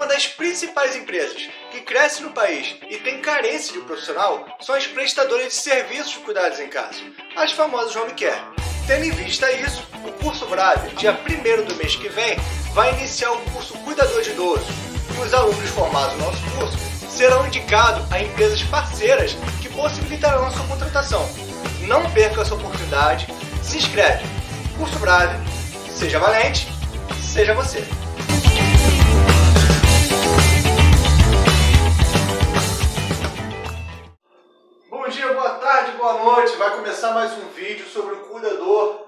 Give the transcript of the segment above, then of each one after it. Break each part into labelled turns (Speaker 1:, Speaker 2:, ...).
Speaker 1: Uma das principais empresas que cresce no país e tem carência de profissional são as prestadoras de serviços de cuidados em casa, as famosas home care. Tendo em vista isso, o curso Brave, dia 1º do mês que vem, vai iniciar o curso Cuidador de Idoso. E os alunos formados no nosso curso serão indicados a empresas parceiras que possibilitarão a sua contratação. Não perca essa oportunidade, se inscreve. Curso Brave, seja valente, seja você. Bom dia, boa tarde, boa noite. Vai começar mais um vídeo sobre o cuidador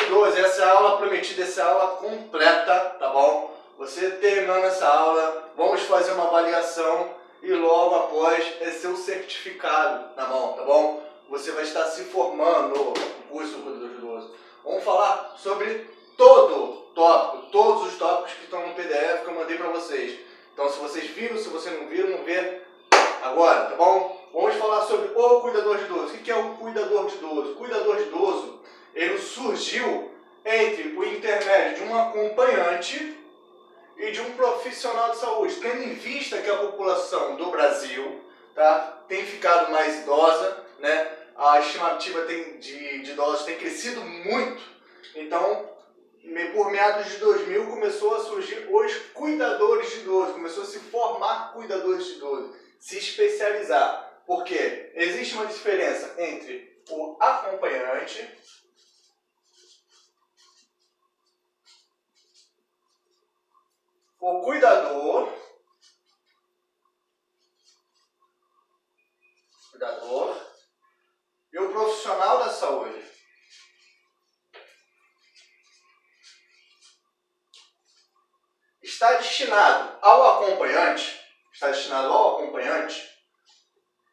Speaker 1: idoso. Essa é a aula prometida, essa é a aula completa, tá bom? Você terminando essa aula, vamos fazer uma avaliação e logo após é seu certificado na mão, tá bom? Você vai estar se formando no curso do cuidador idoso. Vamos falar sobre todo o tópico, todos os tópicos que estão no PDF que eu mandei para vocês. Então, se vocês viram, se vocês não viram, vão ver agora, tá bom? Vamos falar sobre o cuidador de idoso. O que é o cuidador de idoso? O cuidador de idoso, ele surgiu entre o intermédio de um acompanhante e de um profissional de saúde, tendo em vista que a população do Brasil, tá, tem ficado mais idosa, né? A estimativa de idosos tem crescido muito. Então, por meados de 2000, começou a surgir os cuidadores de idoso, começou a se formar cuidadores de idoso, se especializar. Porque existe uma diferença entre o acompanhante o cuidador e o profissional da saúde. Está destinado ao acompanhante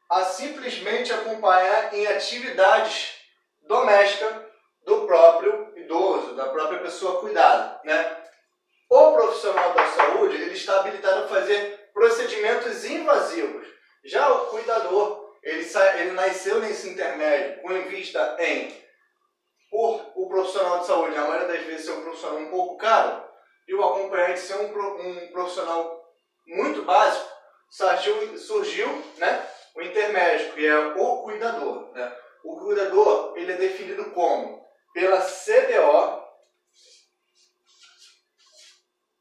Speaker 1: a simplesmente acompanhar em atividades domésticas do próprio idoso, da própria pessoa cuidada, né? O profissional da saúde, ele está habilitado a fazer procedimentos invasivos. Já o cuidador, ele nasceu nesse intermédio com vista em, por o profissional de saúde, na maioria das vezes, ser um profissional um pouco caro, e o acompanhante ser um profissional muito básico, surgiu, né, o intermédio, que é o cuidador, né? O cuidador, ele é definido como? Pela CBO,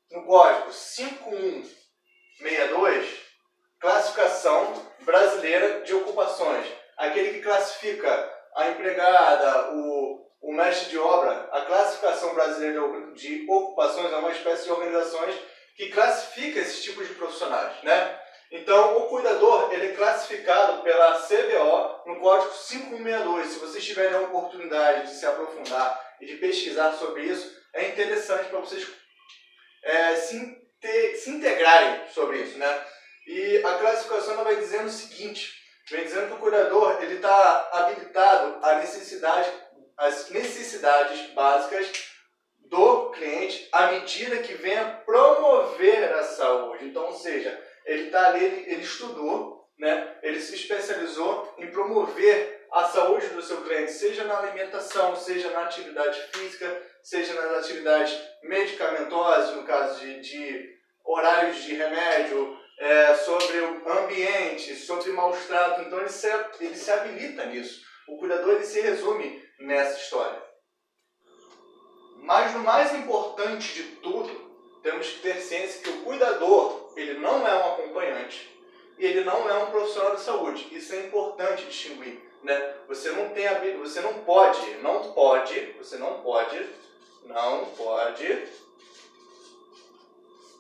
Speaker 1: no código 5162, Classificação Brasileira de Ocupações. Aquele que classifica a empregada, o mestre de obra. A Classificação Brasileira de Ocupações é uma espécie de organizações que classifica esses tipos de profissionais, né? Então, o cuidador, ele é classificado pela CBO no código 5162. Se vocês tiverem a oportunidade de se aprofundar e de pesquisar sobre isso, é interessante para vocês se integrarem sobre isso, né? E a classificação ela vai dizendo o seguinte, vem dizendo que o cuidador ele está habilitado às necessidades básicas do cliente à medida que venha promover a saúde. Então, ou seja, ele está ali, ele estudou, né? Ele se especializou em promover a saúde do seu cliente, seja na alimentação, seja na atividade física, seja nas atividades medicamentosas, no caso de horários de remédio, sobre o ambiente, sobre maus tratos. Então ele se habilita nisso. O cuidador ele se resume nessa história. Mas no mais importante de tudo, temos que ter ciência que o cuidador ele não é um acompanhante e ele não é um profissional de saúde. Isso é importante distinguir, né? Você não pode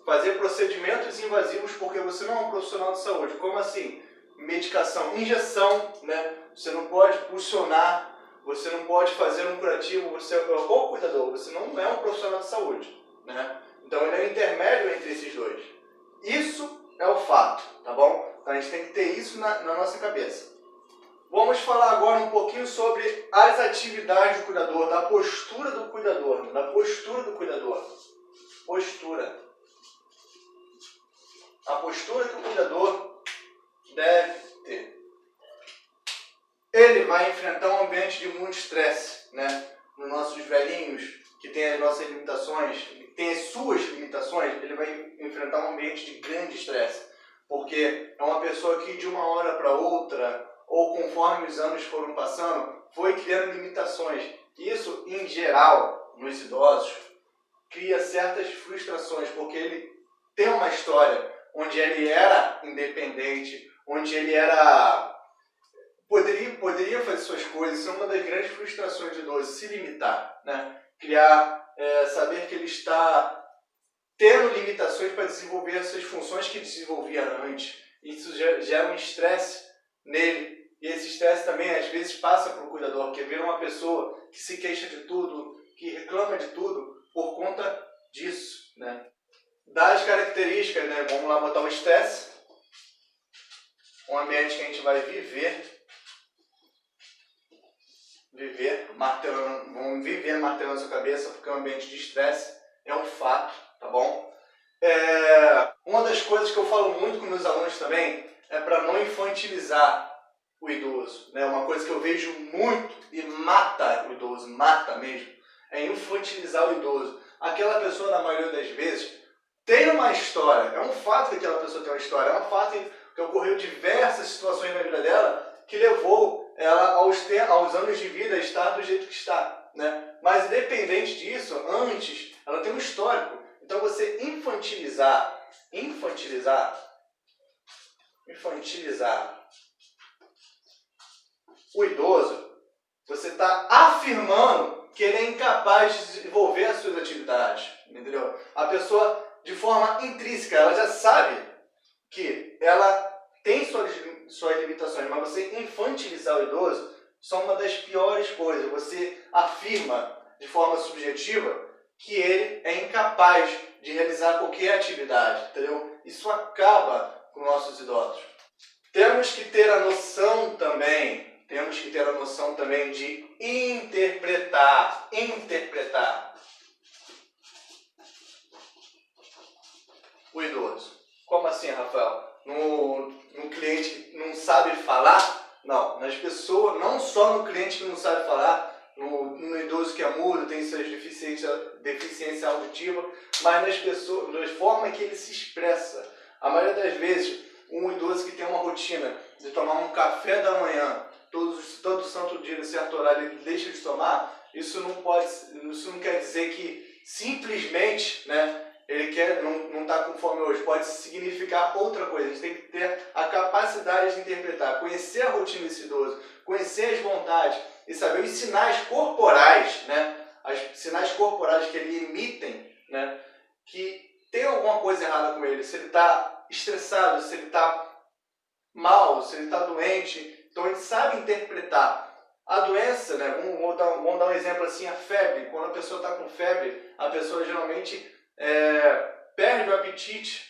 Speaker 1: fazer procedimentos invasivos porque você não é um profissional de saúde. Como assim? Medicação, injeção, né? Você não pode pulsionar, você não pode fazer um curativo, você é o cuidador, você não é um profissional de saúde, né? Então ele é o intermédio entre esses dois. Isso é o fato, tá bom? Então a gente tem que ter isso na nossa cabeça. Vamos falar agora um pouquinho sobre as atividades do cuidador, da postura do cuidador, né? Da postura do cuidador. Postura. A postura que o cuidador deve ter. Ele vai enfrentar um ambiente de muito estresse, né? Nos nossos velhinhos, que tem as nossas limitações, tem as suas limitações, ele vai enfrentar um ambiente de grande estresse. Porque é uma pessoa que de uma hora para outra, ou conforme os anos foram passando, foi criando limitações. Isso, em geral, nos idosos, cria certas frustrações, porque ele tem uma história onde ele era independente, onde ele poderia fazer suas coisas. Isso é uma das grandes frustrações do idoso, se limitar, né? Saber que ele está tendo limitações para desenvolver essas funções que desenvolvia antes. Isso gera um estresse nele. E esse estresse também, às vezes, passa para o cuidador, que vira uma pessoa que se queixa de tudo, que reclama de tudo, por conta disso, né? Das características, né? Vamos lá botar o estresse. Um ambiente que a gente vai vamos viver martelando a sua cabeça, porque é um ambiente de estresse, é um fato, tá bom? Uma das coisas que eu falo muito com meus alunos também é para não infantilizar o idoso, né? Uma coisa que eu vejo muito e mata o idoso, mata mesmo, é infantilizar o idoso. Aquela pessoa, na maioria das vezes, tem uma história, é um fato que aquela pessoa tem uma história, é um fato que ocorreu diversas situações na vida dela que levou ela aos anos de vida a estar do jeito que está, né? Mas independente disso, antes, ela tem um histórico. Então você infantilizar o idoso, você está afirmando que ele é incapaz de desenvolver as suas atividades, entendeu? A pessoa, de forma intrínseca, ela já sabe que ela tem suas limitações, mas você infantilizar o idoso são uma das piores coisas. Você afirma de forma subjetiva que ele é incapaz de realizar qualquer atividade, entendeu? Isso acaba com nossos idosos. Temos que ter a noção também de interpretar. O idoso. Como assim, Rafael? No cliente que não sabe falar? Não, nas pessoas, não só no cliente que não sabe falar, no idoso que é mudo, tem suas deficiência auditiva, mas nas pessoas, da forma que ele se expressa. A maioria das vezes, um idoso que tem uma rotina de tomar um café da manhã, todo santo dia, em certo horário, ele deixa de tomar, isso não quer dizer que simplesmente, né, ele não está com fome hoje. Pode significar outra coisa. A gente tem que ter a capacidade de interpretar, conhecer a rotina desse idoso, conhecer as vontades e saber os sinais corporais, né? Os sinais corporais que ele emitem, né? Que tem alguma coisa errada com ele. Se ele está estressado, se ele está mal, se ele está doente. Então ele sabe interpretar. A doença, né? Vamos dar um exemplo assim, a febre. Quando a pessoa está com febre, a pessoa geralmente perde o apetite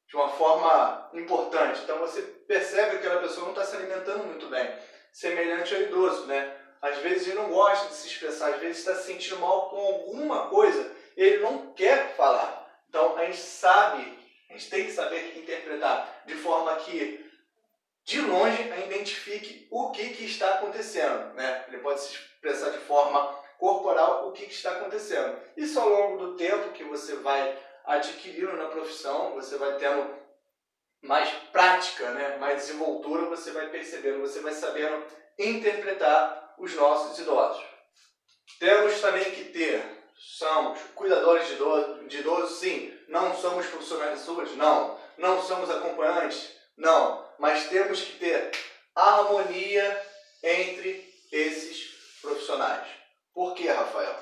Speaker 1: de uma forma importante. Então você percebe que aquela pessoa não está se alimentando muito bem. Semelhante ao idoso, né? Às vezes ele não gosta de se expressar, às vezes está se sentindo mal com alguma coisa e ele não quer falar. Então a gente tem que saber interpretar de forma que de longe a gente identifique o que está acontecendo, né? Ele pode se expressar de forma corporal o que está acontecendo. Isso ao longo do tempo que você vai adquirindo na profissão, você vai tendo mais prática, né? Mais desenvoltura, você vai percebendo, você vai sabendo interpretar os nossos idosos. Temos também que somos cuidadores de idosos, sim. Não somos profissionais de saúde? Não. Não somos acompanhantes? Não. Mas temos que ter harmonia entre esses profissionais. Por quê, Rafael?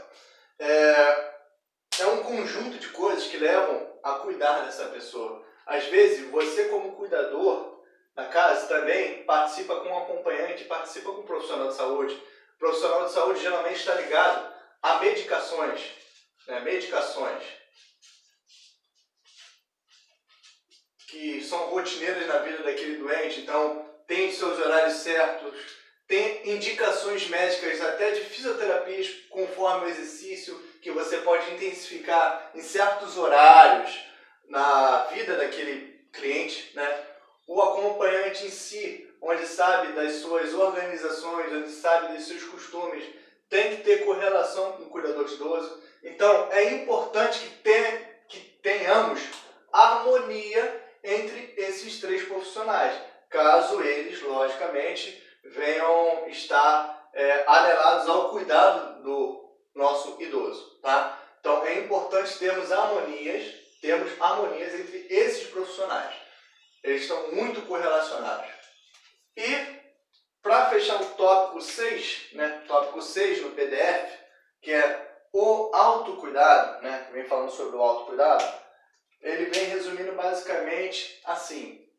Speaker 1: É um conjunto de coisas que levam a cuidar dessa pessoa. Às vezes, você como cuidador na casa também participa com um acompanhante, participa com um profissional de saúde. O profissional de saúde geralmente está ligado a medicações, né? Medicações que são rotineiras na vida daquele doente, então tem seus horários certos, tem indicações médicas até de fisioterapias conforme o exercício que você pode intensificar em certos horários na vida daquele cliente, né? O acompanhante em si, onde sabe das suas organizações, onde sabe dos seus costumes, tem que ter correlação com o cuidador de idoso. Então, é importante que tenhamos harmonia entre esses três profissionais, caso eles, logicamente, venham estar anelados ao cuidado do nosso idoso, tá? Então, é importante termos harmonias entre esses profissionais. Eles estão muito correlacionados. E, para fechar o tópico 6, né, tópico 6 no PDF, que é o autocuidado, né, que vem falando sobre o autocuidado, ele vem resumindo basicamente assim,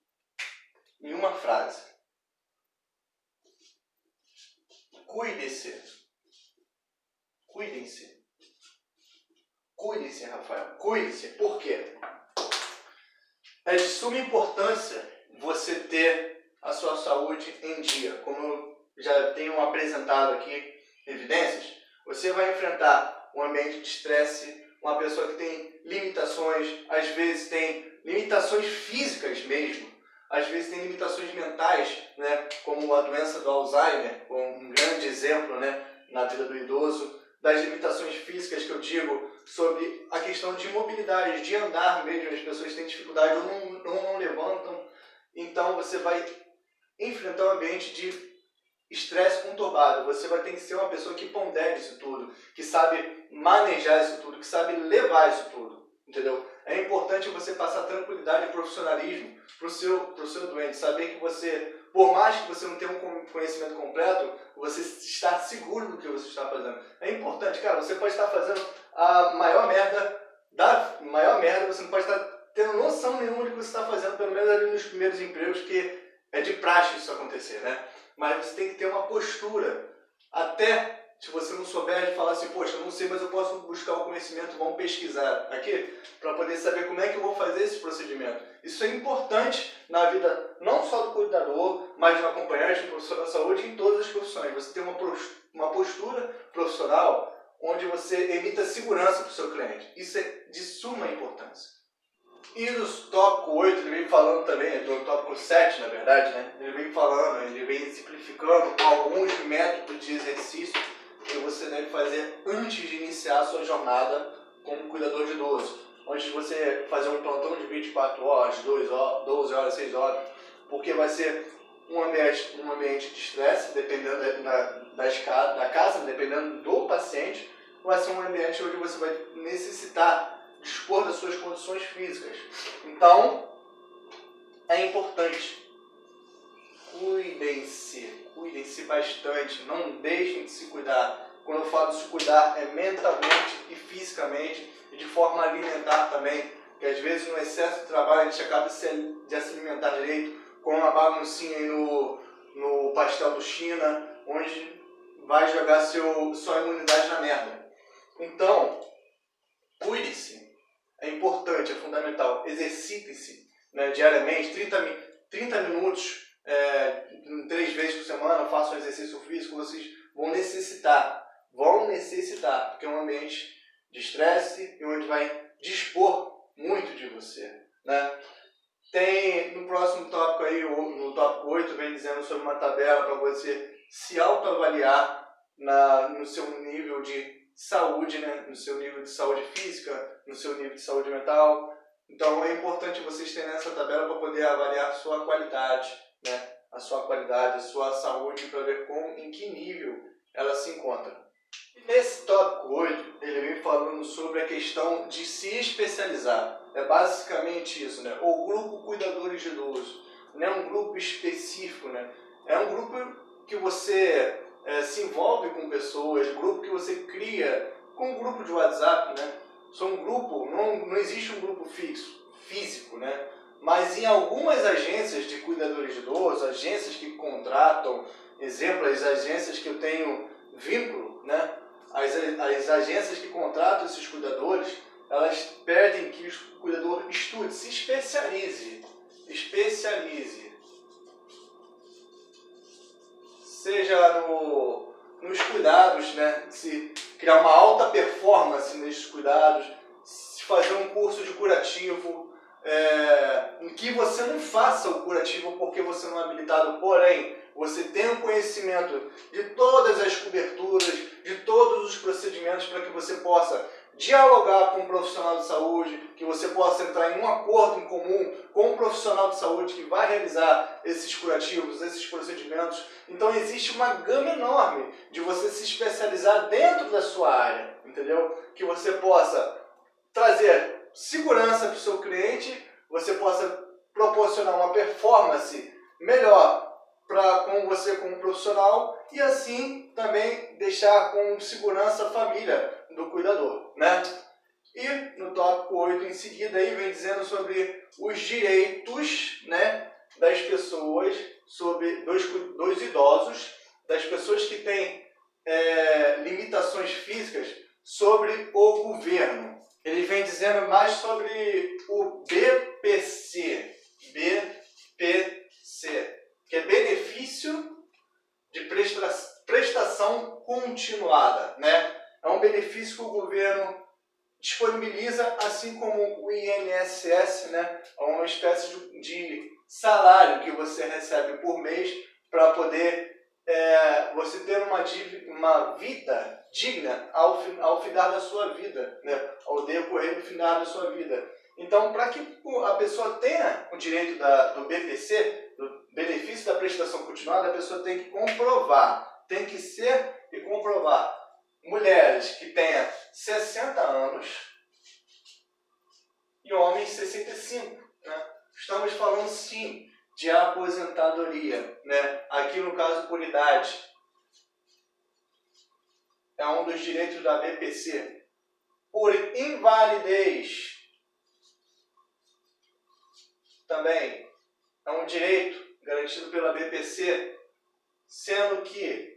Speaker 1: em uma frase. Cuide-se. Cuidem-se. Cuide-se, Rafael. Cuide-se. Por quê? É de suma importância você ter a sua saúde em dia. Como eu já tenho apresentado aqui evidências, você vai enfrentar um ambiente de estresse, uma pessoa que tem limitações, às vezes tem limitações físicas mesmo, às vezes tem limitações mentais, né, como a doença do Alzheimer, um grande exemplo, né, na vida do idoso, das limitações físicas que eu digo sobre a questão de mobilidade, de andar mesmo, as pessoas têm dificuldade ou não levantam, então você vai enfrentar um ambiente de estresse conturbado, você vai ter que ser uma pessoa que pondere isso tudo, que sabe manejar isso tudo, que sabe levar isso tudo, entendeu? É importante você passar tranquilidade e profissionalismo pro seu doente, saber que você, por mais que você não tenha um conhecimento completo, você está seguro do que você está fazendo. É importante, cara, você pode estar fazendo a maior merda, você não pode estar tendo noção nenhuma do que você está fazendo, pelo menos ali nos primeiros empregos, que é de praxe isso acontecer, né? Mas você tem que ter uma postura, até se você não souber de falar assim, poxa, eu não sei, mas eu posso buscar o conhecimento, vamos pesquisar aqui, para poder saber como é que eu vou fazer esse procedimento. Isso é importante na vida, não só do cuidador, mas do acompanhante, do profissional da saúde, em todas as profissões. Você tem uma postura profissional onde você emita segurança para o seu cliente. Isso é de suma importância. E no tópico 8, ele vem falando também, do tópico 7, na verdade, né? Ele vem simplificando alguns métodos de exercício que você deve fazer antes de iniciar a sua jornada como cuidador de idoso. Antes de você fazer um plantão de 24 horas, 12 horas, 6 horas, porque vai ser um ambiente de estresse, dependendo da casa, dependendo do paciente, vai ser um ambiente onde você vai necessitar dispor das suas condições físicas. Então, é importante. Cuidem-se bastante, não deixem de se cuidar. Quando eu falo de se cuidar, é mentalmente e fisicamente, e de forma alimentar também, que às vezes no excesso de trabalho a gente acaba de se alimentar direito, com uma baguncinha aí no pastel do China, onde vai jogar sua imunidade na merda. Então, cuide-se. É importante, é fundamental. Exercitem-se, né, diariamente, 30 minutos, 3 vezes por semana, façam um exercício físico, vocês vão necessitar, porque é um ambiente de estresse e onde vai dispor muito de você, né? Tem no próximo tópico aí, no tópico 8, vem dizendo sobre uma tabela para você se autoavaliar no seu nível de saúde, né? No seu nível de saúde física, no seu nível de saúde mental. Então é importante vocês terem essa tabela para poder avaliar a sua qualidade, né? A sua saúde, para ver em que nível ela se encontra. E nesse tópico 8, ele vem falando sobre a questão de se especializar. É basicamente isso, né? O grupo cuidadores de idoso, não é um grupo específico, né? É um grupo que você se envolve com pessoas, grupo que você cria com um grupo de WhatsApp, né? São um grupo, não existe um grupo físico, né? Mas em algumas agências de cuidadores de idosos, agências que contratam, exemplo, as agências que eu tenho vínculo, né? As agências que contratam esses cuidadores, elas pedem que o cuidador estude, se especialize. Seja nos cuidados, né? Se criar uma alta performance nesses cuidados, se fazer um curso de curativo, em que você não faça o curativo porque você não é habilitado, porém, você tem o conhecimento de todas as coberturas, de todos os procedimentos para que você possa dialogar com um profissional de saúde, que você possa entrar em um acordo em comum com um profissional de saúde que vai realizar esses curativos, esses procedimentos. Então existe uma gama enorme de você se especializar dentro da sua área, entendeu? Que você possa trazer segurança para o seu cliente, você possa proporcionar uma performance melhor com você como profissional e assim também deixar com segurança a família do cuidador, né? E no tópico 8 em seguida aí vem dizendo sobre os direitos, né, das pessoas, sobre dos idosos, das pessoas que têm limitações físicas sobre o governo. Ele vem dizendo mais sobre o BPC, que é benefício de prestação continuada, né? É um benefício que o governo disponibiliza, assim como o INSS, né? É uma espécie de salário que você recebe por mês para poder você ter uma vida digna ao final da sua vida, né? Ao decorrer do final da sua vida. Então, para que a pessoa tenha o direito do BPC, do benefício da prestação continuada, a pessoa tem que comprovar, tem que ser e comprovar. Mulheres que tenham 60 anos e homens 65. Né? Estamos falando, sim, de aposentadoria. Né? Aqui, no caso, por idade. É um dos direitos da BPC. Por invalidez. Também é um direito garantido pela BPC, sendo que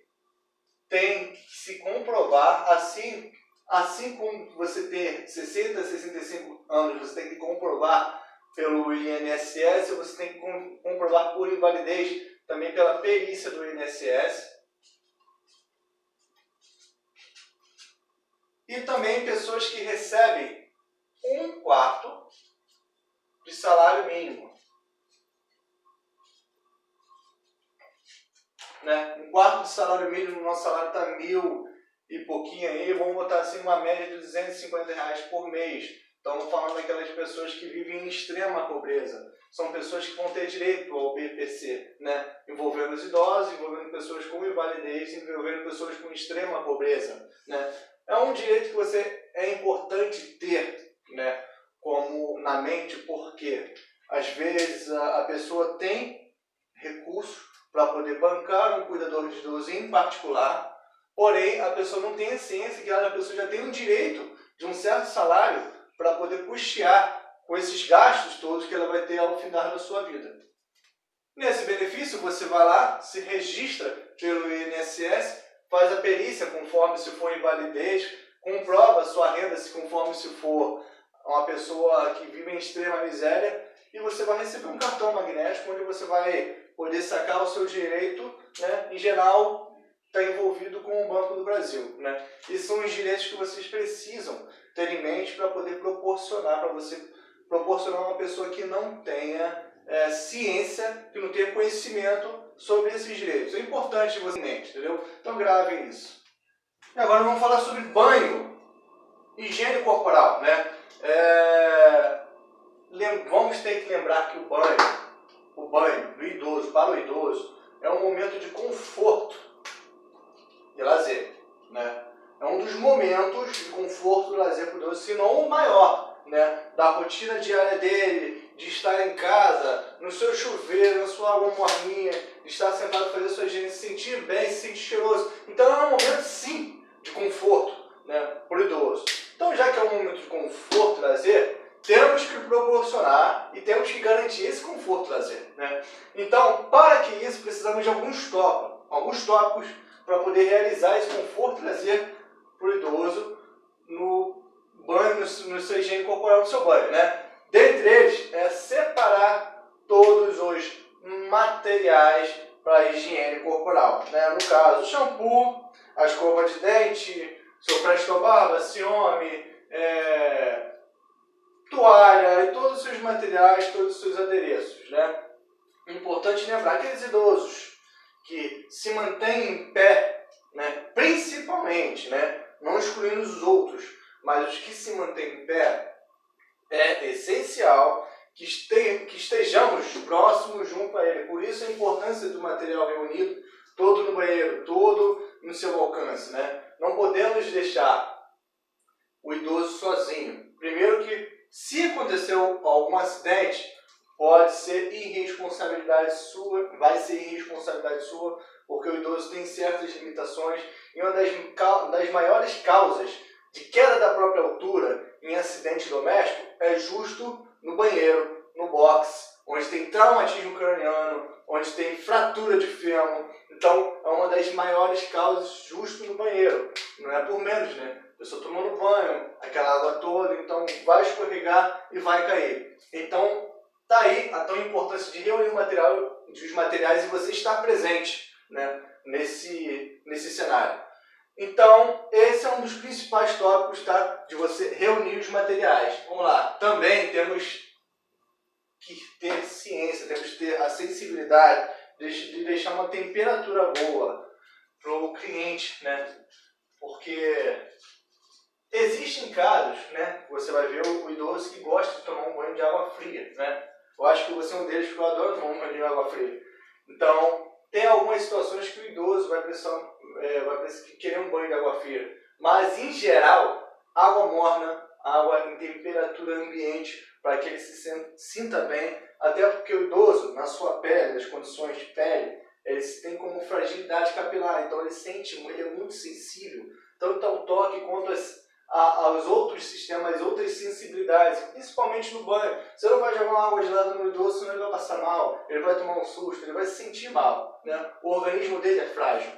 Speaker 1: tem que se comprovar, assim como você ter 60, 65 anos, você tem que comprovar pelo INSS, você tem que comprovar por invalidez, também pela perícia do INSS. E também pessoas que recebem 1/4 de salário mínimo. Né? 1/4 de salário mínimo, nosso salário está 1.000 e pouquinho aí, vamos botar assim uma média de R$250 por mês. Estamos falando daquelas pessoas que vivem em extrema pobreza. São pessoas que vão ter direito ao BPC, né? Envolvendo os idosos, envolvendo pessoas com invalidez, envolvendo pessoas com extrema pobreza. Né? É um direito que é importante ter, né? Como na mente, porque às vezes a pessoa tem recurso para poder bancar um cuidador de idoso em particular, porém a pessoa não tem a ciência que a pessoa já tem um direito de um certo salário para poder custear com esses gastos todos que ela vai ter ao final da sua vida. Nesse benefício, você vai lá, se registra pelo INSS, faz a perícia conforme se for invalidez, comprova a sua renda se conforme se for uma pessoa que vive em extrema miséria, e você vai receber um cartão magnético onde você vai poder sacar o seu direito, né? Em geral, está envolvido com o Banco do Brasil. Né? E são os direitos que vocês precisam ter em mente para poder proporcionar uma pessoa que não tenha ciência, que não tenha conhecimento sobre esses direitos. É importante você ter em mente, entendeu? Então gravem isso. E agora vamos falar sobre banho, higiene corporal. Né? Vamos ter que lembrar que o banho do idoso, para o idoso, é um momento de conforto e lazer. Né? É um dos momentos de conforto e lazer para o idoso, se não o maior, né? Da rotina diária dele, de estar em casa, no seu chuveiro, na sua água morninha, de estar sentado fazer sua higiene, se sentir bem, se sentir cheiroso. Então é um momento, sim, de conforto, né, para o idoso. Então, já que é um momento de conforto e lazer, temos que proporcionar e temos que garantir esse conforto e lazer. Né? Então, para que isso, precisamos de alguns tópicos para poder realizar esse conforto e lazer para o idoso no banho, no seu higiene corporal, no seu banho. Né? Dentre eles, é separar todos os materiais para a higiene corporal. Né? No caso, o shampoo, a escova de dente, seu presto barba, ciome, toalha e todos os seus materiais, todos os seus adereços. Né? É importante lembrar aqueles idosos que se mantêm em pé, né? Principalmente, né? Não excluindo os outros, mas os que se mantêm em pé, é essencial que estejamos próximos junto a ele. Por isso a importância do material reunido, todo no banheiro, todo no seu alcance, né? Não podemos deixar o idoso sozinho. Primeiro que, se aconteceu algum acidente, pode ser irresponsabilidade sua, vai ser irresponsabilidade sua, porque o idoso tem certas limitações, e uma das maiores causas de queda da própria altura em acidente doméstico é justo no banheiro, no box, onde tem traumatismo craniano, onde tem fratura de fêmur. Então, é uma das maiores causas justo no banheiro. Não é por menos, né? A pessoa tomando banho, aquela água toda, então vai escorregar e vai cair. Então, tá aí a tão importância de reunir os materiais e você estar presente, né, nesse cenário. Então, esse é um dos principais tópicos, tá, de você reunir os materiais. Vamos lá. Também temos que ter ciência, temos que ter a sensibilidade de deixar uma temperatura boa para o cliente, né? Porque existem casos, né? Você vai ver o idoso que gosta de tomar um banho de água fria, né? Eu acho que você é um deles, porque eu adoro tomar um banho de água fria. Então, tem algumas situações que o idoso vai precisar querer um banho de água fria. Mas, em geral, água morna, água em temperatura ambiente, para que ele se sinta bem. Até porque o idoso, na sua pele, nas condições de pele, ele tem como fragilidade capilar. Então, ele é muito sensível, tanto ao toque quanto aos outros sistemas, outras sensibilidades, principalmente no banho. Você não vai jogar uma água gelada no idoso, senão ele vai passar mal, ele vai tomar um susto, ele vai se sentir mal, né? O organismo dele é frágil.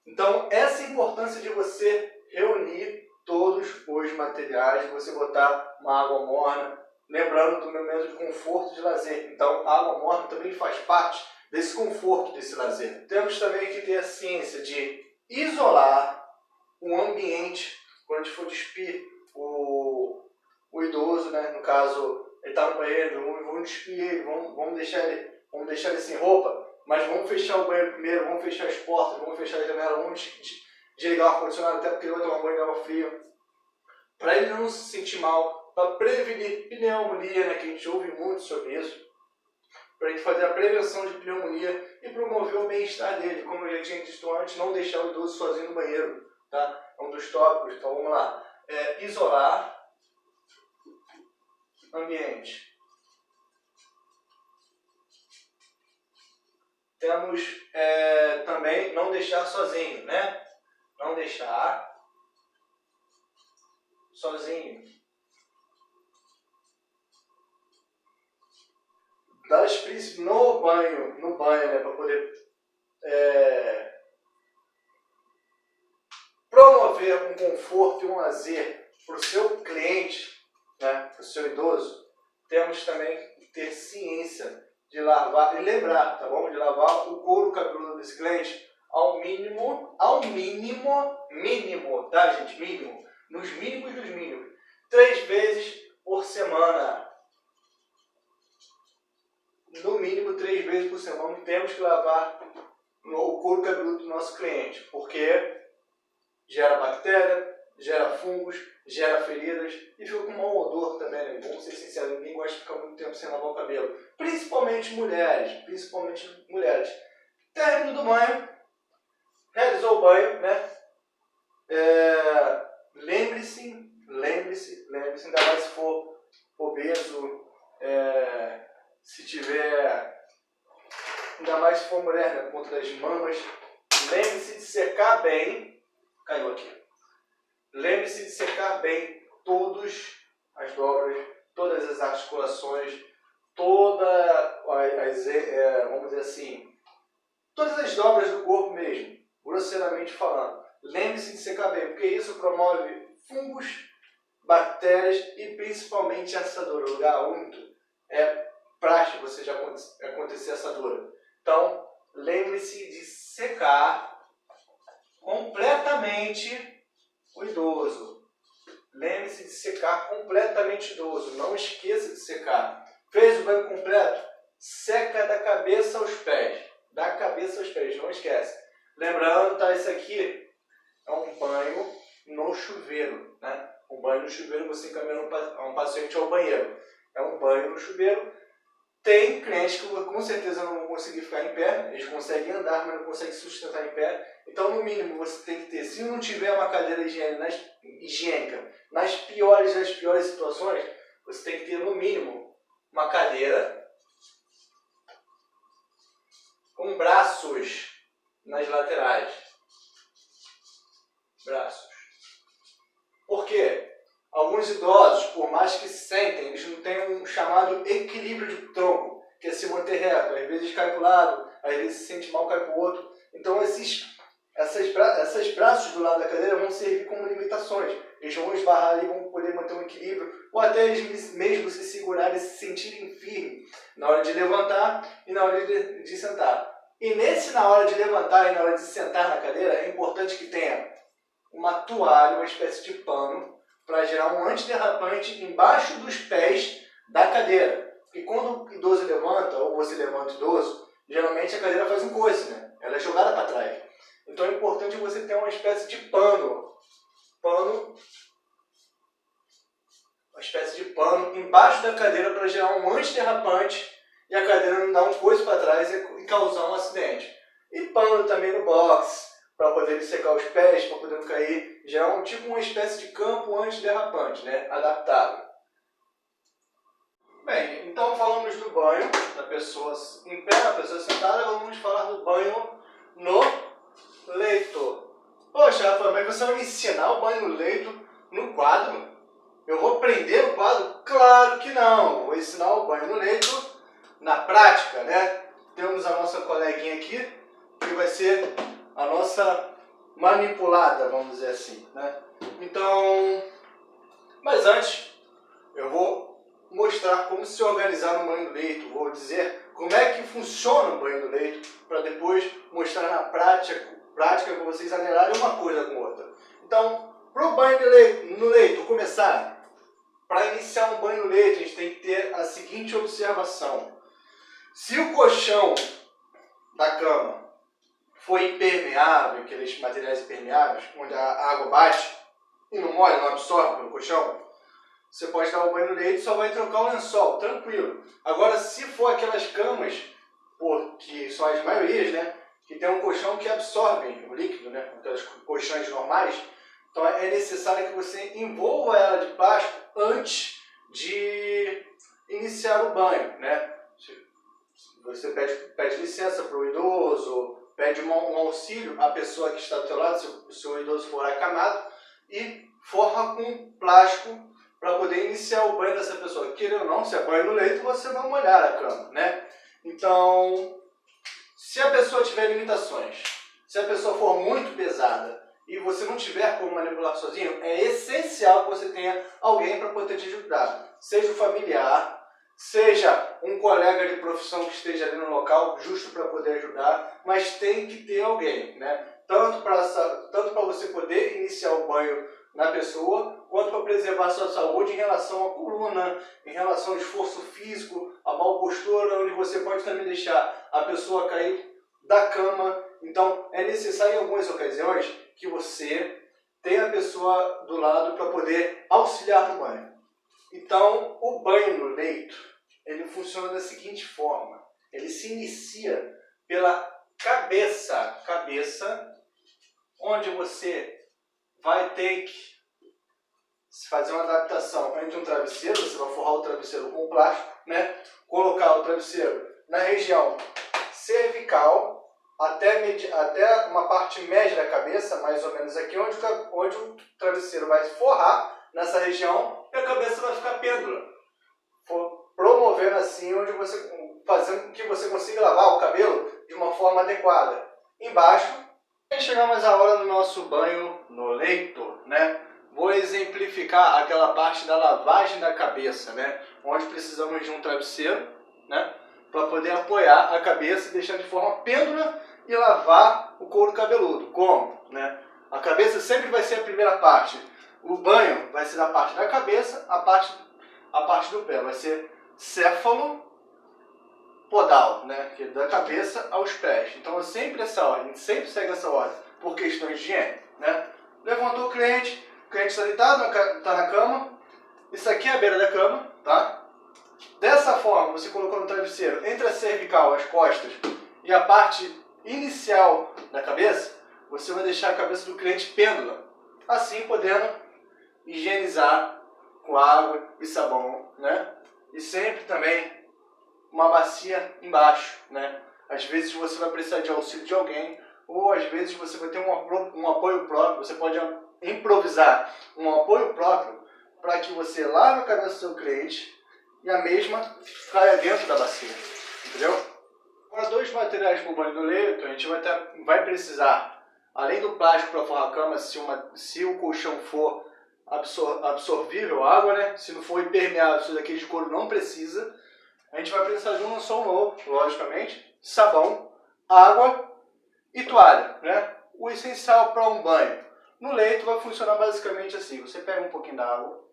Speaker 1: Então, essa é a importância de você reunir todos os materiais, você botar uma água morna, lembrando do momento de conforto de lazer. Então, a água morna também faz parte desse conforto, desse lazer. Temos também que ter a ciência de isolar o ambiente quando a gente for despir o idoso, né? No caso, ele está no banheiro, vamos despir ele, vamos deixar ele sem roupa, mas vamos fechar o banheiro primeiro, vamos fechar as portas, vamos fechar a janela, vamos desligar o ar-condicionado, até porque ele vai tomar banho de água fria, para ele não se sentir mal, para prevenir pneumonia, né? Que a gente ouve muito sobre isso, para a gente fazer a prevenção de pneumonia e promover o bem-estar dele, como eu já tinha dito antes, não deixar o idoso sozinho no banheiro, tá? É um dos tópicos, então vamos lá. Isolar ambiente. Temos também não deixar sozinho, né? Não deixar sozinho. No banho, né, para poder promover um conforto e um lazer para o seu cliente, né, para o seu idoso, temos também que ter ciência de lavar, e lembrar, tá bom? De lavar o couro cabeludo desse cliente ao mínimo, tá, gente? Mínimo, nos mínimos dos mínimos, 3 vezes por semana. No mínimo 3 vezes por semana temos que lavar o couro cabeludo do nosso cliente, porque gera bactéria, gera fungos, gera feridas e fica com mau odor também, né? Vamos ser sinceros, ninguém gosta de ficar muito tempo sem lavar o cabelo. Principalmente mulheres, Término do banho, realizou o banho, né? Lembre-se, ainda mais se for obeso, se tiver, ainda mais se for mulher, né, por conta das mamas, lembre-se de secar bem, caiu aqui, lembre-se de secar bem todas as dobras, todas as articulações, vamos dizer assim, todas as dobras do corpo mesmo, grosseiramente falando. Lembre-se de secar bem, porque isso promove fungos, bactérias e principalmente assadura. O lugar úmido é prático você já acontecer assadura. Então, lembre-se de secar completamente o idoso. Lembre-se de secar completamente o idoso. Não esqueça de secar. Fez o banho completo? Seca da cabeça aos pés. Da cabeça aos pés, não esquece. Lembrando, tá, isso aqui é um banho no chuveiro, né? Um banho no chuveiro, você encaminha um paciente ao banheiro. É um banho no chuveiro. Tem clientes que com certeza não vão conseguir ficar em pé, eles conseguem andar, mas não conseguem sustentar em pé. Então, no mínimo, você tem que ter, se não tiver uma cadeira higiênica, nas piores das piores situações, você tem que ter, no mínimo, uma cadeira com braços nas laterais. Braços. Por quê? Alguns idosos, por mais que se sentem, eles não têm um chamado equilíbrio de tronco, que é se manter reto. Às vezes cai para o lado, às vezes se sente mal, cai para o outro. Então esses braços do lado da cadeira vão servir como limitações. Eles vão esbarrar ali, vão poder manter um equilíbrio, ou até eles mesmos se segurarem e se sentirem firmes na hora de levantar e na hora de sentar. E na hora de levantar e na hora de sentar na cadeira, é importante que tenha uma toalha, uma espécie de pano, para gerar um antiderrapante embaixo dos pés da cadeira. Porque quando o idoso levanta, ou você levanta o idoso, geralmente a cadeira faz um coice, né? Ela é jogada para trás. Então é importante você ter uma espécie de pano. Uma espécie de pano embaixo da cadeira para gerar um antiderrapante e a cadeira não dar um coice para trás e causar um acidente. E pano também no box, para poder secar os pés, para poder não cair, gerar tipo uma espécie de campo antiderrapante, né? Adaptável. Bem, então falamos do banho da pessoa em pé, da pessoa sentada, vamos falar do banho no leito. Poxa, Rafael, mas você vai me ensinar o banho no leito no quadro? Eu vou aprender o quadro? Claro que não! Vou ensinar o banho no leito na prática, né? Temos a nossa coleguinha aqui, que vai ser a nossa manipulada, vamos dizer assim, né? Então, mas antes, eu vou mostrar como se organizar no banho do leito, vou dizer como é que funciona o banho do leito, para depois mostrar na prática para vocês anelarem uma coisa com outra. Então, para o banho no leito começar, para iniciar um banho no leito, a gente tem que ter a seguinte observação. Se o colchão da cama for impermeável, aqueles materiais impermeáveis, onde a água bate e não molha, não absorve pelo colchão, você pode dar o banho no leito e só vai trocar o lençol, tranquilo. Agora, se for aquelas camas, que são as maiorias, né, que tem um colchão que absorve o líquido, né, aquelas colchões normais, então é necessário que você envolva ela de plástico antes de iniciar o banho, né? Você pede licença para o idoso, pede um auxílio à pessoa que está do seu lado, se o idoso for acamado, e forra com plástico para poder iniciar o banho dessa pessoa. Querendo ou não, se é banho no leito, você vai molhar a cama, né? Então, se a pessoa tiver limitações, se a pessoa for muito pesada e você não tiver como manipular sozinho, é essencial que você tenha alguém para poder te ajudar. Seja o familiar, seja um colega de profissão que esteja ali no local, justo para poder ajudar, mas tem que ter alguém, né? Tanto para você poder iniciar o banho na pessoa, quanto para preservar a sua saúde em relação à coluna, em relação ao esforço físico, a mal postura, onde você pode também deixar a pessoa cair da cama. Então, é necessário em algumas ocasiões que você tenha a pessoa do lado para poder auxiliar no banho. Então, o banho no leito, ele funciona da seguinte forma. Ele se inicia pela cabeça, onde você vai ter que fazer uma adaptação entre um travesseiro, você vai forrar o travesseiro com plástico, né? Colocar o travesseiro na região cervical, até uma parte média da cabeça, mais ou menos aqui, onde o travesseiro vai forrar nessa região e a cabeça vai ficar pêndula, promovendo assim, fazendo com que você consiga lavar o cabelo de uma forma adequada. Embaixo, chegamos a hora do nosso banho no leito, né? Vou exemplificar aquela parte da lavagem da cabeça, né? Onde precisamos de um travesseiro, né? Para poder apoiar a cabeça e deixar de forma pêndula e lavar o couro cabeludo. Como? Né? A cabeça sempre vai ser a primeira parte. O banho vai ser da parte da cabeça, a parte do pé. Vai ser céfalo, podal, né? Que é da cabeça aos pés. Então é sempre essa ordem, sempre segue essa ordem, por questões de higiene, né? Levantou o cliente, cliente está deitado, está na cama. Isso aqui é a beira da cama, tá? Dessa forma, você colocou no travesseiro entre a cervical, as costas e a parte inicial da cabeça, você vai deixar a cabeça do cliente pêndula, assim podendo higienizar com água e sabão, né? E sempre também uma bacia embaixo, né? Às vezes você vai precisar de auxílio de alguém, ou às vezes você vai ter um apoio próprio, você pode improvisar um apoio próprio para que você lave a cabeça do seu cliente e a mesma caia dentro da bacia, entendeu? Agora, 2 materiais para o banho do leito, a gente vai precisar, além do plástico para forrar a cama, se o colchão for absorvível à água, né? Se não for impermeável, se daquele de couro não precisa, a gente vai precisar de um lençol novo, logicamente, sabão, água e toalha, né? O essencial para um banho no leito vai funcionar basicamente assim: você pega um pouquinho d'água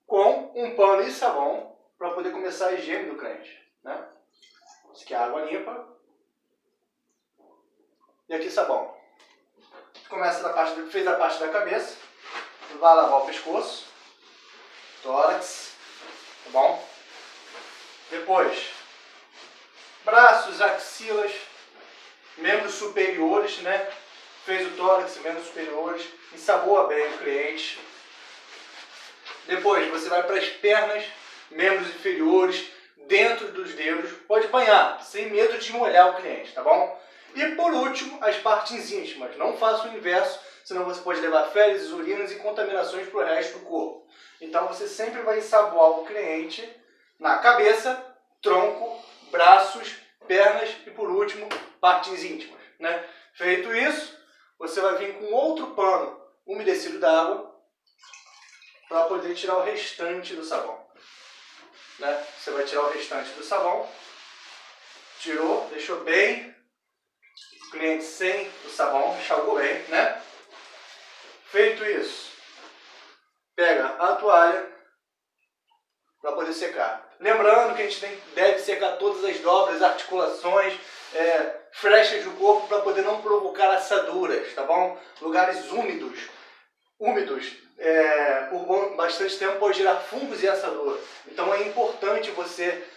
Speaker 1: com um pano e sabão para poder começar a higiene do cliente, né? Isso aqui é água limpa e aqui sabão. Começa fez a parte da cabeça, vai lavar o pescoço, tórax, tá bom? Depois, braços, axilas, membros superiores, né? Fez o tórax, membros superiores, ensaboa bem o cliente. Depois você vai para as pernas, membros inferiores, dentro dos dedos, pode banhar, sem medo de molhar o cliente, tá bom? E por último, as partes íntimas. Não faça o inverso, senão você pode levar fezes, urinas e contaminações para o resto do corpo. Então você sempre vai ensaboar o cliente na cabeça, tronco, braços, pernas e por último, partes íntimas, né? Feito isso, você vai vir com outro pano umedecido d'água para poder tirar o restante do sabão, né? Você vai tirar o restante do sabão, tirou, deixou bem o cliente sem o sabão, enxagou bem, né? Feito isso, pega a toalha para poder secar. Lembrando que a gente deve secar todas as dobras, articulações, frechas do corpo para poder não provocar assaduras, tá bom? Lugares úmidos por bastante tempo pode gerar fungos e assadura. Então é importante você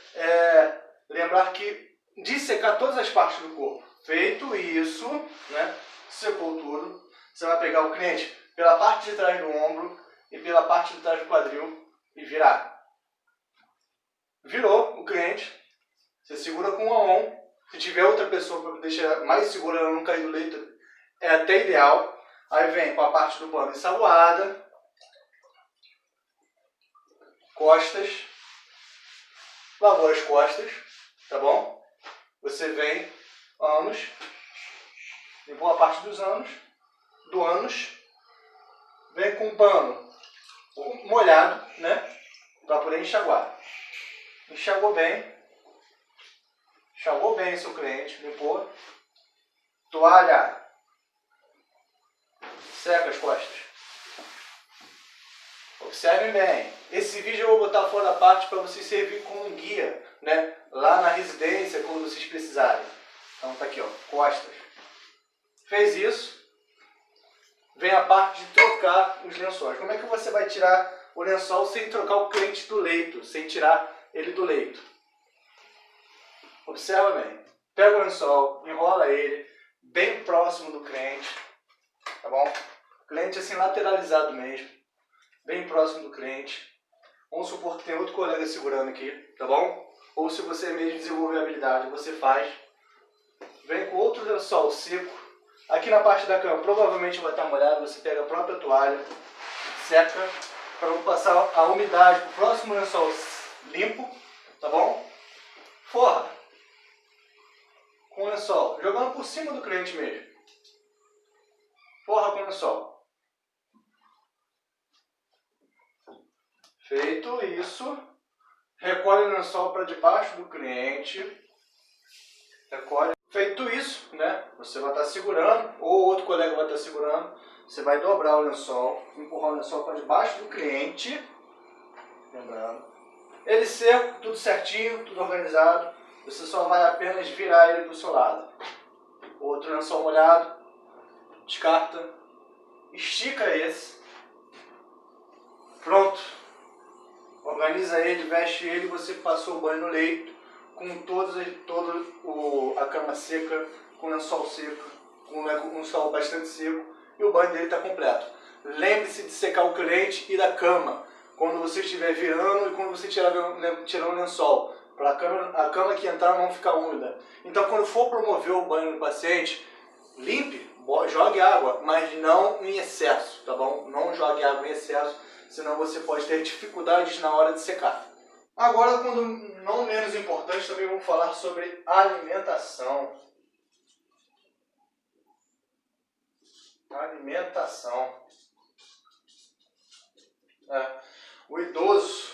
Speaker 1: lembrar que de secar todas as partes do corpo. Feito isso, né, secou tudo, você vai pegar o cliente pela parte de trás do ombro e pela parte de trás do quadril e virar. Virou o cliente, você segura com a mão. Se tiver outra pessoa para deixar mais segura, ela não cair do leito, é até ideal. Aí vem com a parte do pano ensaboada, costas, lavou as costas, tá bom? Você vem, ânus, limpou a parte dos ânus, do ânus, vem com o pano molhado, né? Para poder enxaguar. Enxagou bem seu cliente, limpou. Toalha, seca as costas. Observem bem, esse vídeo eu vou botar fora da parte para vocês servir como um guia, né? Lá na residência, quando vocês precisarem. Então tá aqui, ó, costas. Fez isso, vem a parte de trocar os lençóis. Como é que você vai tirar o lençol sem trocar o cliente do leito, sem tirar ele do leito? Observa bem, pega o lençol, enrola ele bem próximo do cliente, tá bom? Cliente assim lateralizado mesmo, bem próximo do cliente. Vamos supor que tem outro colega segurando aqui, tá bom? Ou se você mesmo desenvolver a habilidade, você faz. Vem com outro lençol seco. Aqui na parte da cama provavelmente vai estar molhado, você pega a própria toalha, seca, para não passar a umidade para o próximo lençol limpo, tá bom? Forra com o lençol, jogando por cima do cliente mesmo. Forra com o lençol. Feito isso, recolhe o lençol para debaixo do cliente. Recolhe. Feito isso, né? Você vai estar segurando, ou outro colega vai estar segurando. Você vai dobrar o lençol, empurrar o lençol para debaixo do cliente. Lembrando. Ele seco, tudo certinho, tudo organizado. Você só vai apenas virar ele para o seu lado. Outro lençol molhado. Descarta. Estica esse. Pronto. Organiza ele, veste ele, você passou o banho no leito, com toda a cama seca, com o lençol seco, com um sol bastante seco, e o banho dele está completo. Lembre-se de secar o cliente e da cama, quando você estiver virando e quando você tirar o lençol, para a cama que entrar não ficar úmida. Então, quando for promover o banho do paciente, limpe, jogue água, mas não em excesso, tá bom? Não jogue água em excesso, senão você pode ter dificuldades na hora de secar. Agora, quando não menos importante, também vamos falar sobre alimentação. Alimentação. O idoso,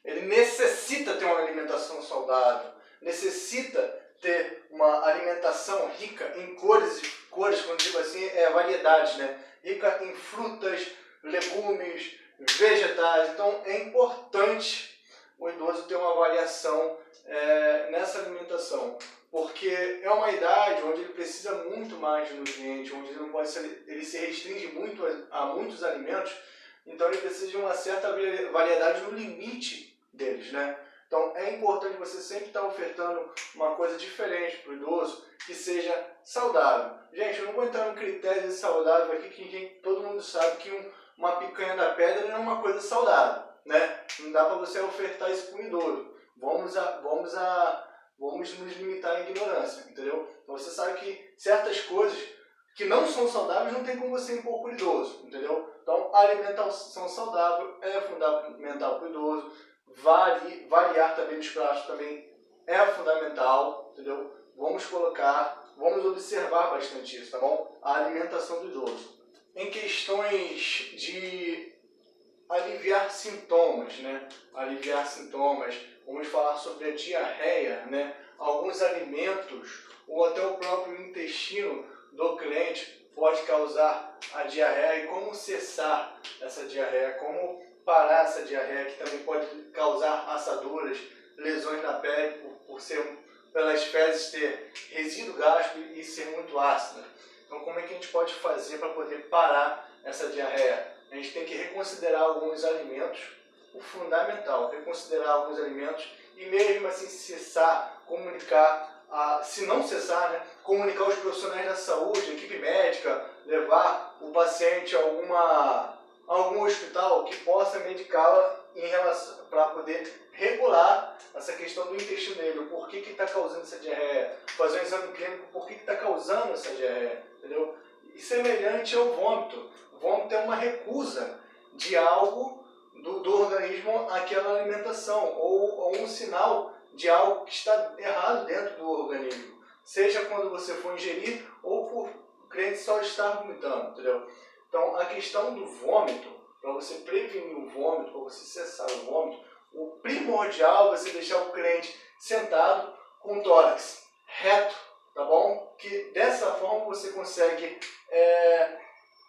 Speaker 1: ele necessita ter uma alimentação saudável, necessita ter uma alimentação rica em cores, quando digo assim, variedades, né? Rica em frutas, legumes, vegetais. Então é importante o idoso ter uma variação nessa alimentação, porque é uma idade onde ele precisa muito mais de nutrientes, onde ele não pode ele se restringe muito a muitos alimentos, então ele precisa de uma certa variedade no limite deles, né? Então é importante você sempre estar ofertando uma coisa diferente para o idoso, que seja saudável. Gente, eu não vou entrar no critério de saudável aqui, que todo mundo sabe que uma picanha da pedra não é uma coisa saudável, né? Não dá para você ofertar isso para um idoso. Vamos nos limitar à ignorância, entendeu? Então você sabe que certas coisas que não são saudáveis não tem como você impor para o idoso, entendeu? Então a alimentação saudável é fundamental para o idoso. Variar também os pratos também é fundamental, entendeu? Vamos observar bastante isso, tá bom? A alimentação do idoso. Em questões de aliviar sintomas, né? Aliviar sintomas, vamos falar sobre a diarreia, né? Alguns alimentos ou até o próprio intestino do cliente pode causar a diarreia e como cessar essa diarreia, como parar essa diarreia, que também pode causar assaduras, lesões na pele pelas fezes ter resíduo gástrico e ser muito ácida. Então como é que a gente pode fazer para poder parar essa diarreia? A gente tem que reconsiderar alguns alimentos, o fundamental, reconsiderar alguns alimentos e mesmo assim cessar, comunicar, se não cessar, né, comunicar aos profissionais da saúde, a equipe médica, levar o paciente a algum hospital que possa medicá-la para poder regular essa questão do intestino dele, o porquê que está causando essa diarreia, fazer um exame clínico, por que está causando essa diarreia, entendeu? E semelhante ao vômito. O vômito é uma recusa de algo do organismo àquela alimentação, ou um sinal de algo que está errado dentro do organismo. Seja quando você for ingerir, ou por o cliente só estar vomitando, entendeu? Então, a questão do vômito, para você prevenir o vômito, para você cessar o vômito, o primordial é você deixar o cliente sentado com o tórax reto, tá bom? Que dessa forma você consegue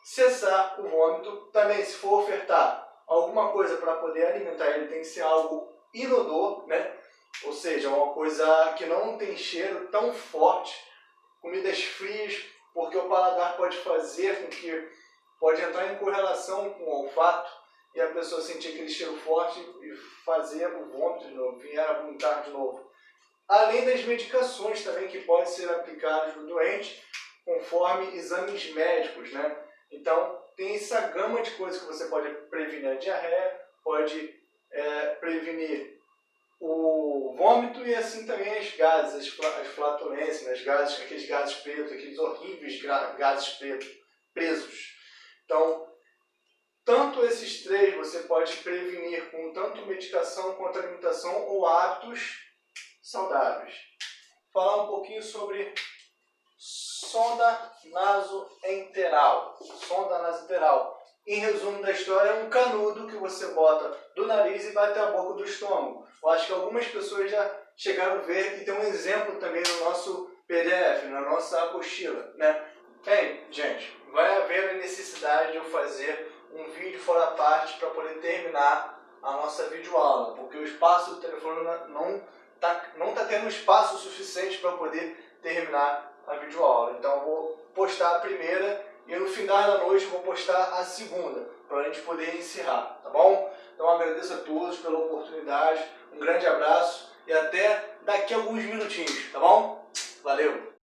Speaker 1: cessar o vômito. Também, se for ofertar alguma coisa para poder alimentar ele, tem que ser algo inodor, né? Ou seja, uma coisa que não tem cheiro tão forte, comidas frias, porque o paladar pode fazer com que pode entrar em correlação com o olfato e a pessoa sentir aquele cheiro forte e fazer o vômito de novo, vier a vomitar de novo. Além das medicações também que podem ser aplicadas no doente, conforme exames médicos, né? Então, tem essa gama de coisas que você pode prevenir a diarreia, pode prevenir o vômito e assim também as gases, as flatulências, né? Aqueles gases pretos, aqueles horríveis gases presos. Então, tanto esses três você pode prevenir com tanto medicação quanto alimentação ou hábitos saudáveis. Falar um pouquinho sobre sonda nasoenteral. Sonda nasoenteral. Em resumo da história, é um canudo que você bota do nariz e vai até a boca do estômago. Eu acho que algumas pessoas já chegaram a ver e tem um exemplo também no nosso PDF, na nossa apostila, né? Bem, gente, vai haver a necessidade de eu fazer um vídeo fora da parte para poder terminar a nossa videoaula, porque o espaço do telefone não tá tendo espaço suficiente para poder terminar a videoaula. Então eu vou postar a primeira e no final da noite eu vou postar a segunda, para a gente poder encerrar, tá bom? Então agradeço a todos pela oportunidade, um grande abraço e até daqui a alguns minutinhos, tá bom? Valeu!